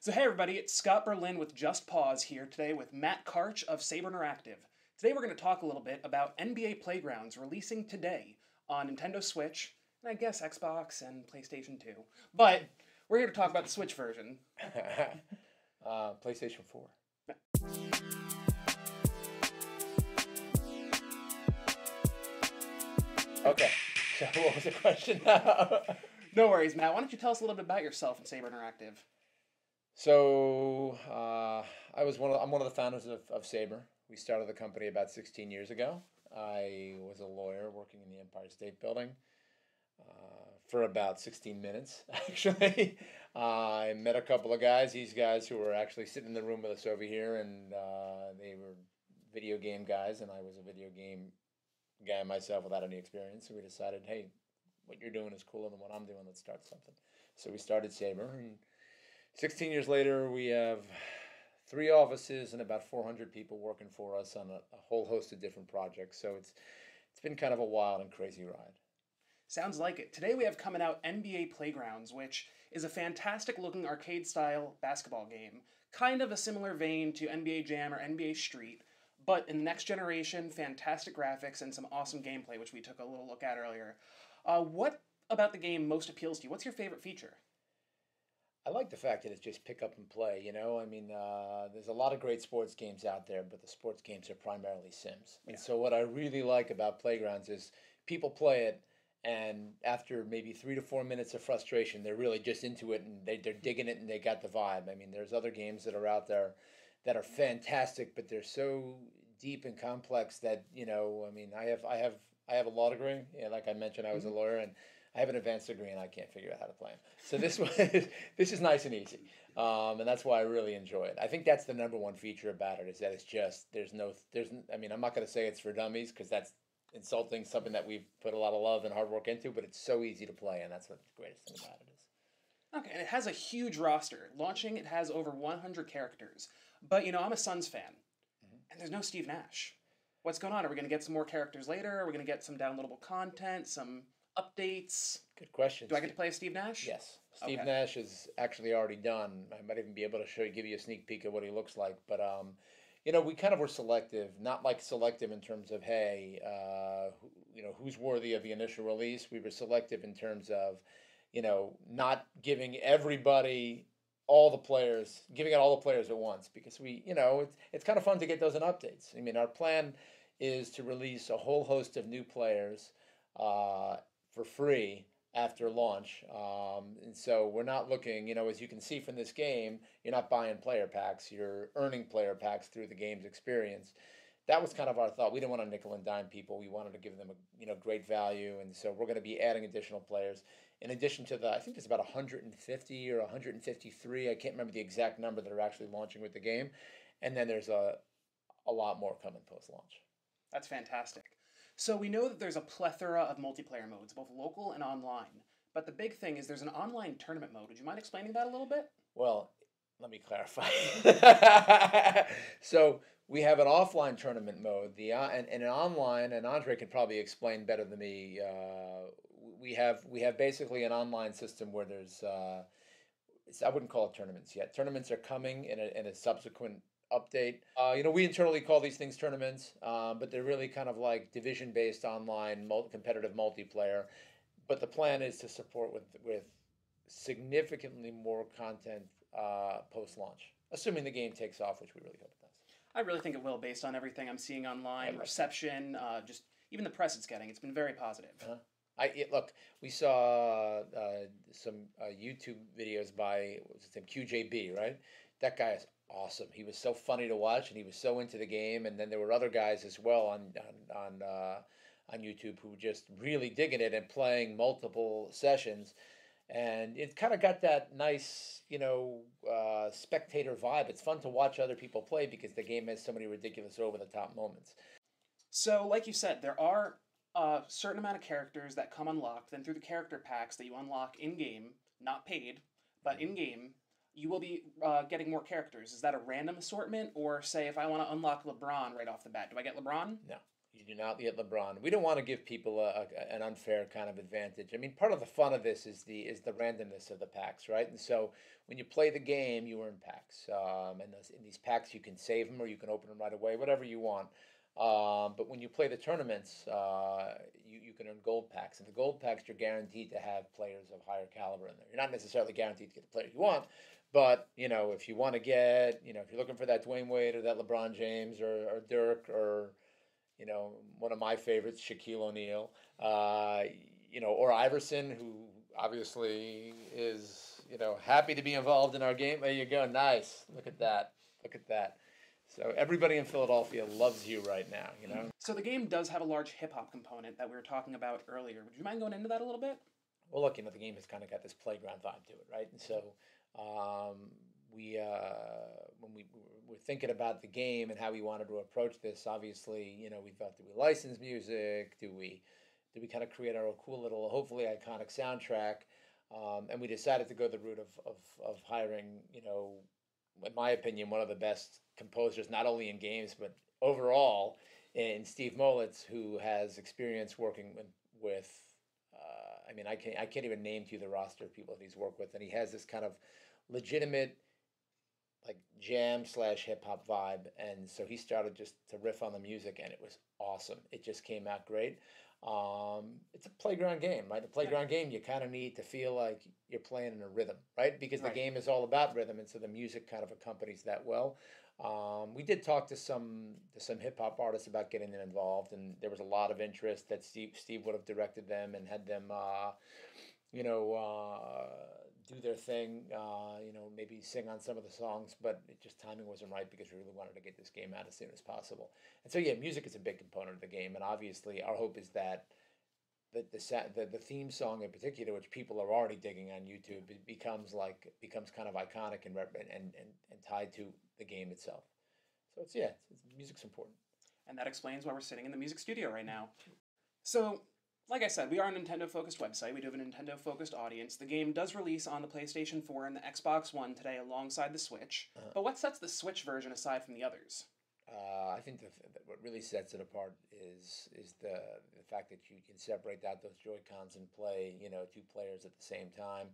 So hey everybody, it's Scott Berlin with Just Pause here today with Matt Karch of Saber Interactive. Today we're going to talk a little bit about NBA Playgrounds releasing today on Nintendo Switch, and I guess Xbox and PlayStation 2. But we're here to talk about the Switch version. PlayStation 4. Okay, so what was the question now? No worries, Matt. Why don't you tell us a little bit about yourself and Saber Interactive? So I'm one of the founders of Saber. We started the company about 16 years ago. I was a lawyer working in the Empire State Building for about 16 minutes, actually. I met a couple of guys, these guys who were actually sitting in the room with us over here, and they were video game guys, and I was a video game guy myself without any experience. So we decided, hey, what you're doing is cooler than what I'm doing. Let's start something. So we started Saber, and 16 years later, we have 3 offices and about 400 people working for us on a whole host of different projects. So it's been kind of a wild and crazy ride. Sounds like it. Today we have coming out NBA Playgrounds, which is a fantastic looking arcade-style basketball game. Kind of a similar vein to NBA Jam or NBA Street, but in the next generation, fantastic graphics and some awesome gameplay, which we took a little look at earlier. What about the game most appeals to you? What's your favorite feature? I like the fact that it's just pick up and play, you know? I mean, there's a lot of great sports games out there, but the sports games are primarily sims. And so what I really like about Playgrounds is people play it, and after maybe 3 to 4 minutes of frustration, they're really just into it, and they're digging it, and they got the vibe. I mean, there's other games that are out there that are fantastic, but they're so deep and complex that, you know, I mean, I have a law degree. Yeah, like I mentioned, I was a lawyer, and I have an advanced degree, and I can't figure out how to play them. So this is nice and easy, and that's why I really enjoy it. I think that's the number one feature about it, is that it's just I mean, I'm not going to say it's for dummies, because that's insulting something that we've put a lot of love and hard work into, but it's so easy to play, and that's what the greatest thing about it is. Okay, and it has a huge roster. Launching, it has over 100 characters. But, you know, I'm a Suns fan, and there's no Steve Nash. What's going on? Are we going to get some more characters later? Are we going to get some downloadable content, some updates? Good question. Do I get to play as Steve Nash? Yes. Steve Okay. Nash is actually already done. I might even be able to give you a sneak peek of what he looks like. But, you know, we kind of were selective, not like selective in terms of, hey, you know, who's worthy of the initial release. We were selective in terms of, you know, not giving everybody giving it all the players at once, because you know, it's kind of fun to get those in updates. I mean, our plan is to release a whole host of new players for free after launch. And so we're not looking, you know, as you can see from this game, you're not buying player packs, you're earning player packs through the game's experience. That was kind of our thought. We didn't want to nickel and dime people. We wanted to give them great value, and so we're going to be adding additional players. In addition to I think there's about 150 or 153, I can't remember the exact number, that are actually launching with the game. And then there's a lot more coming post-launch. That's fantastic. So we know that there's a plethora of multiplayer modes, both local and online. But the big thing is there's an online tournament mode. Would you mind explaining that a little bit? Well, let me clarify. So we have an offline tournament mode, and an online, and Andre can probably explain better than me. We have basically an online system where there's I wouldn't call it tournaments yet. Tournaments are coming in a subsequent update. You know, we internally call these things tournaments, but they're really kind of like division-based online competitive multiplayer. But the plan is to support with significantly more content post-launch, assuming the game takes off, which we really hope it does. I really think it will, based on everything I'm seeing online, reception, just even the press it's getting. It's been very positive. Look, we saw some YouTube videos by, what's his name, QJB, right? That guy is awesome. He was so funny to watch, and he was so into the game. And then there were other guys as well on YouTube who were just really digging it and playing multiple sessions. And it kind of got that nice, you know, spectator vibe. It's fun to watch other people play because the game has so many ridiculous over-the-top moments. So, like you said, there are a certain amount of characters that come unlocked. Then through the character packs that you unlock in-game, not paid, but in-game, you will be getting more characters. Is that a random assortment? Or, say, if I want to unlock LeBron right off the bat, do I get LeBron? No. You do not get LeBron. We don't want to give people an unfair kind of advantage. I mean, part of the fun of this is the randomness of the packs, right? And so when you play the game, you earn packs, and in these packs you can save them or you can open them right away, whatever you want. But when you play the tournaments, you can earn gold packs, and the gold packs you're guaranteed to have players of higher caliber in there. You're not necessarily guaranteed to get the players you want, but if you want to get, if you're looking for that Dwayne Wade or that LeBron James or Dirk or one of my favorites, Shaquille O'Neal, or Iverson, who obviously is, happy to be involved in our game. There you go. Nice. Look at that. Look at that. So everybody in Philadelphia loves you right now. So the game does have a large hip-hop component that we were talking about earlier. Would you mind going into that a little bit? Well, look, the game has kind of got this playground vibe to it, right? And so when we were thinking about the game and how we wanted to approach this, obviously, we thought, do we license music? Do we kind of create our own cool little, hopefully iconic soundtrack? And we decided to go the route of hiring, in my opinion, one of the best composers, not only in games, but overall, in Steve Molitz, who has experience working with I can't even name to you the roster of people that he's worked with. And he has this kind of legitimate like jam/hip hop vibe. And so he started just to riff on the music, and it was awesome. It just came out great. It's a playground game, right? The playground game, you kind of need to feel like you're playing in a rhythm, right? Because the game is all about rhythm, and so the music kind of accompanies that well. We did talk to some hip hop artists about getting them involved, and there was a lot of interest that Steve would have directed them and had them, do their thing, maybe sing on some of the songs, but timing wasn't right because we really wanted to get this game out as soon as possible. And so, yeah, music is a big component of the game, and obviously our hope is that the theme song in particular, which people are already digging on YouTube, it becomes kind of iconic and tied to the game itself. So music's important. And that explains why we're sitting in the music studio right now. So, like I said, we are a Nintendo-focused website. We do have a Nintendo-focused audience. The game does release on the PlayStation 4 and the Xbox One today alongside the Switch. But what sets the Switch version aside from the others? I think what really sets it apart is the fact that you can separate out those Joy-Cons and play, two players at the same time.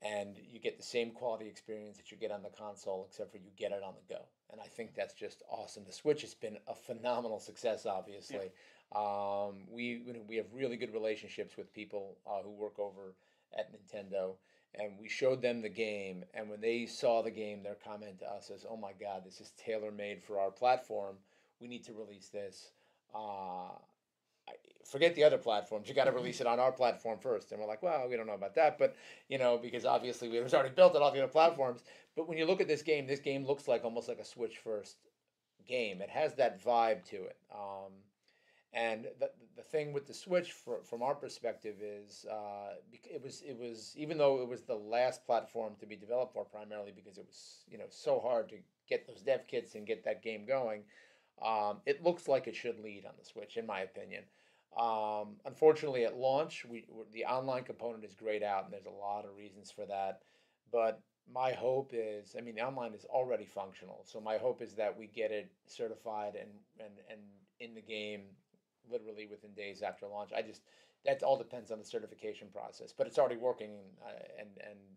And you get the same quality experience that you get on the console, except for you get it on the go. And I think that's just awesome. The Switch has been a phenomenal success, obviously. Yeah. We have really good relationships with people who work over at Nintendo, and we showed them the game. And when they saw the game, their comment to us is, "Oh my God, this is tailor-made for our platform. We need to release this." Forget the other platforms. You got to release it on our platform first. And we're like, well, we don't know about that, but because obviously it was already built on all the other platforms. But when you look at this game looks like almost like a Switch first game. It has that vibe to it. And the thing with the Switch, from our perspective, is it was even though it was the last platform to be developed for, primarily because it was so hard to get those dev kits and get that game going. It looks like it should lead on the Switch, in my opinion. Unfortunately, at launch, the online component is grayed out, and there's a lot of reasons for that. But my hope is, the online is already functional, so my hope is that we get it certified and in the game literally within days after launch. That all depends on the certification process, but it's already working, and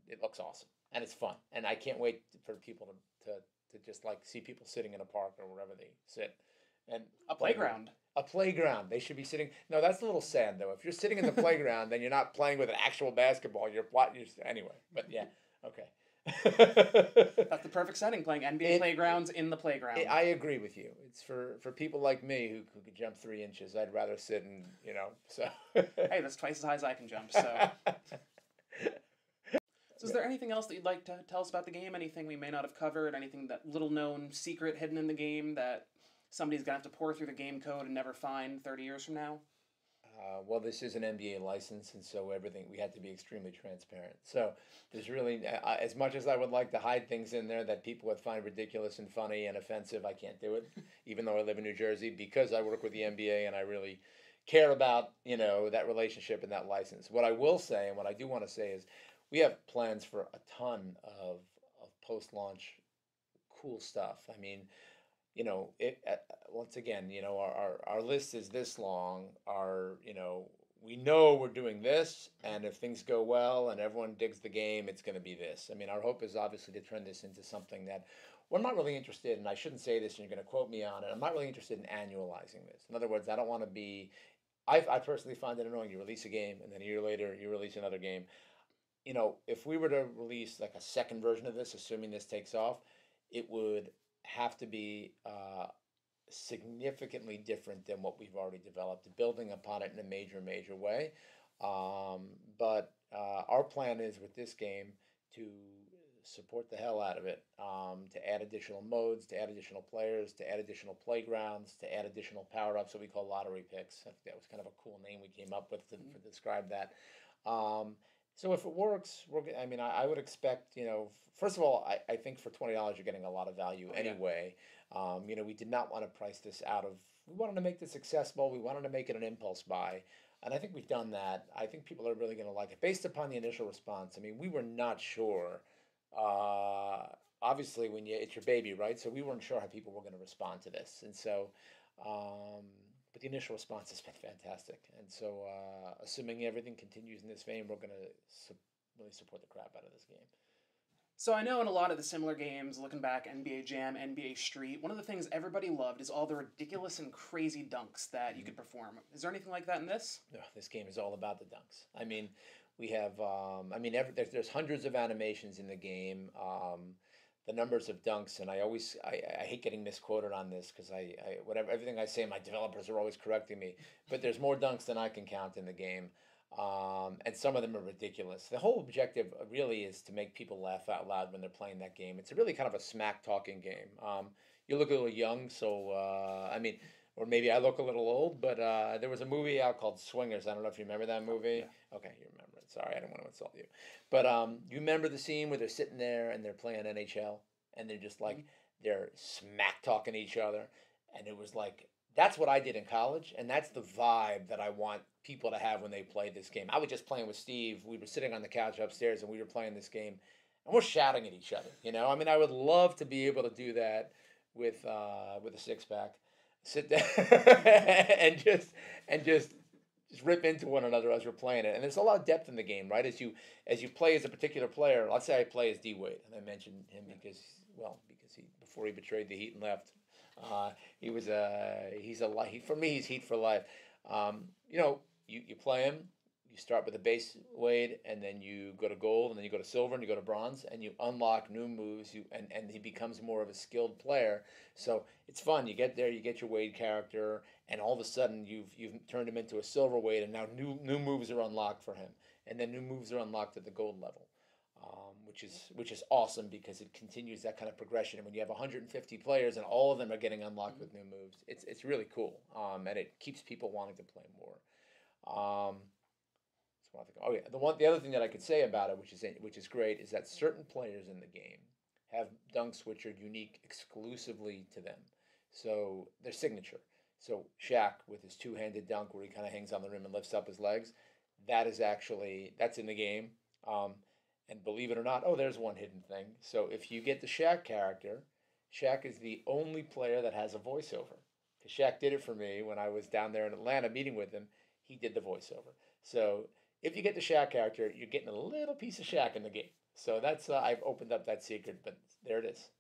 it looks awesome, and it's fun, and I can't wait for people to just like see people sitting in a park or wherever they sit. And a playground. A playground. They should be sitting. No, that's a little sad though. If you're sitting in the playground, then you're not playing with an actual basketball. You're anyway. But yeah, okay. That's the perfect setting. Playing NBA playgrounds in the playground. I agree with you. It's for people like me who could jump 3 inches. I'd rather sit and so. Hey, that's twice as high as I can jump. So. So is there anything else that you'd like to tell us about the game? Anything we may not have covered? Anything that little known secret hidden in the game that somebody's going to have to pour through the game code and never find 30 years from now? Well, this is an NBA license, and so we had to be extremely transparent. So there's really, as much as I would like to hide things in there that people would find ridiculous and funny and offensive, I can't do it, even though I live in New Jersey, because I work with the NBA and I really care about, that relationship and that license. What I will say, and what I do want to say is, we have plans for a ton of post-launch cool stuff. once again, our list is this long. We know we're doing this, and if things go well and everyone digs the game, it's going to be this. I mean, our hope is obviously to turn this into something that we're not really interested in. I shouldn't say this, and you're going to quote me on it. I'm not really interested in annualizing this. In other words, I don't want to be. I personally find it annoying. You release a game, and then a year later, you release another game. If we were to release like a second version of this, assuming this takes off, it would have to be significantly different than what we've already developed, building upon it in a major way. But our plan is with this game to support the hell out of it, to add additional modes, to add additional players, to add additional playgrounds, to add additional power-ups that we call lottery picks. I think that was kind of a cool name we came up with to describe that. So if it works, I would expect, first of all, I think for $20 you're getting a lot of value anyway. We did not want to price this we wanted to make this accessible. We wanted to make it an impulse buy. And I think we've done that. I think people are really going to like it. Based upon the initial response, we were not sure. Obviously, it's your baby, right? So we weren't sure how people were going to respond to this. And so, but the initial response has been fantastic. And so, assuming everything continues in this vein, we're going to really support the crap out of this game. So I know in a lot of the similar games, looking back, NBA Jam, NBA Street, one of the things everybody loved is all the ridiculous and crazy dunks that you could perform. Is there anything like that in this? No, this game is all about the dunks. We have, there's hundreds of animations in the game. The numbers of dunks, and I hate getting misquoted on this because everything I say, my developers are always correcting me. But there's more dunks than I can count in the game. And some of them are ridiculous. The whole objective really is to make people laugh out loud when they're playing that game. It's really kind of a smack talking game. You look a little young, so or maybe I look a little old, but there was a movie out called Swingers. I don't know if you remember that movie. Yeah. Okay, you remember it. Sorry, I didn't want to insult you. But you remember the scene where they're sitting there and they're playing NHL and they're just like they're smack talking each other, and it was like. That's what I did in college, and that's the vibe that I want people to have when they play this game. I was just playing with Steve. We were sitting on the couch upstairs, and we were playing this game, and we're shouting at each other. I would love to be able to do that with a six-pack, sit there and just rip into one another as we're playing it. And there's a lot of depth in the game, right? As you play as a particular player. Let's say I play as D Wade, and I mentioned him because before he betrayed the Heat and left. For me, he's Heat for life. You play him, you start with a base Wade, and then you go to gold, and then you go to silver, and you go to bronze, and you unlock new moves, and he becomes more of a skilled player. So it's fun. You get there, you get your Wade character, and all of a sudden you've turned him into a silver Wade, and now new moves are unlocked for him, and then new moves are unlocked at the gold level. Which is awesome because it continues that kind of progression. And when you have 150 players and all of them are getting unlocked with new moves, it's really cool. And it keeps people wanting to play more. The other thing that I could say about it, which is great, is that certain players in the game have dunks which are unique exclusively to them. So their signature. So Shaq with his two-handed dunk where he kind of hangs on the rim and lifts up his legs, that's in the game. And believe it or not, there's one hidden thing. So if you get the Shaq character, Shaq is the only player that has a voiceover. Because Shaq did it for me when I was down there in Atlanta meeting with him. He did the voiceover. So if you get the Shaq character, you're getting a little piece of Shaq in the game. So that's I've opened up that secret, but there it is.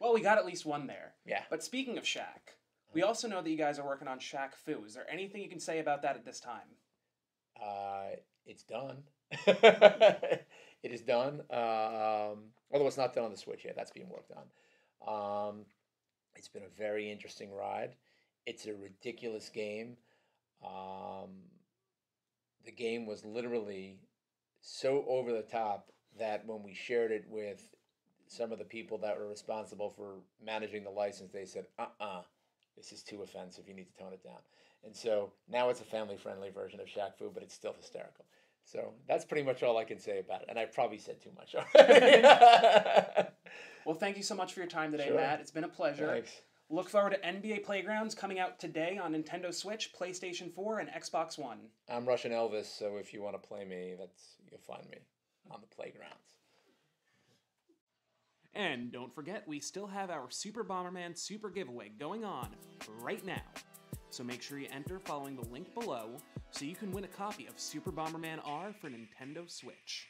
Well, we got at least one there. Yeah. But speaking of Shaq, we also know that you guys are working on Shaq Fu. Is there anything you can say about that at this time? It's done. It is done. Although it's not done on the Switch yet. That's being worked on. It's been a very interesting ride. It's a ridiculous game. The game was literally so over the top that when we shared it with some of the people that were responsible for managing the license, they said, this is too offensive. You need to tone it down. And so now it's a family-friendly version of Shaq Fu, but it's still hysterical. So that's pretty much all I can say about it. And I probably said too much already. Well, thank you so much for your time today, Sure. Matt. It's been a pleasure. Thanks. Look forward to NBA Playgrounds coming out today on Nintendo Switch, PlayStation 4, and Xbox One. I'm Russian Elvis, so if you want to play me, you'll find me on the playgrounds. And don't forget, we still have our Super Bomberman Super Giveaway going on right now. So make sure you enter following the link below so you can win a copy of Super Bomberman R for Nintendo Switch.